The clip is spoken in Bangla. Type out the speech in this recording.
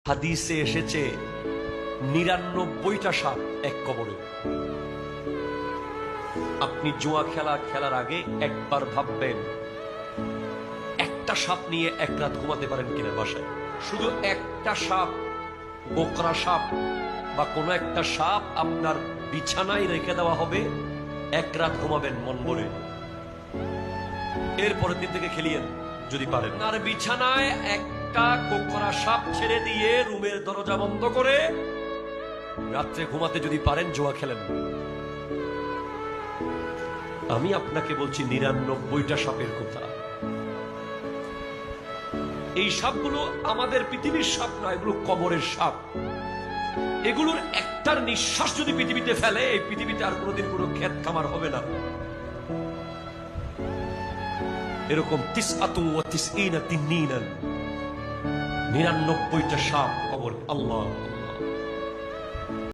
হাদিসে এসেছে ৯৯টা সাপ এক কবরে। আপনি জুয়া খেলার আগে একবার ভাববেন একটা সাপ নিয়ে এক রাত ঘুমাতে পারেন কিনা বাসায়। শুধু একটা সাপ, বোকরা সাপ বা কোনো একটা সাপ আপনার বিছানায় রেখে দেওয়া হবে, এক রাত ঘুমাবেন মন ভরে। এরপরের দিন থেকে খেলিয়েন যদি পারেন। আর বিছানায় একটা কোকড়া সাপ ছেড়ে দিয়ে রুমের দরজা বন্ধ করে রাত্রে ঘুমাতে যদি পারেন, জুয়া খেলেন। আমি আপনাকে বলছি ৯৯টা সাপের কথা। এই সাপগুলো আমাদের পৃথিবীর সাপ নয়, এগুলো কবরের সাপ। এগুলোর একটার নিঃশ্বাস যদি পৃথিবীতে ফেলে, এই পৃথিবীতে আর কোনোদিন কোনো ক্ষেত খামার হবে না। এরকম ৯৯টা সাপ কবর। আল্লাহ আল্লাহ।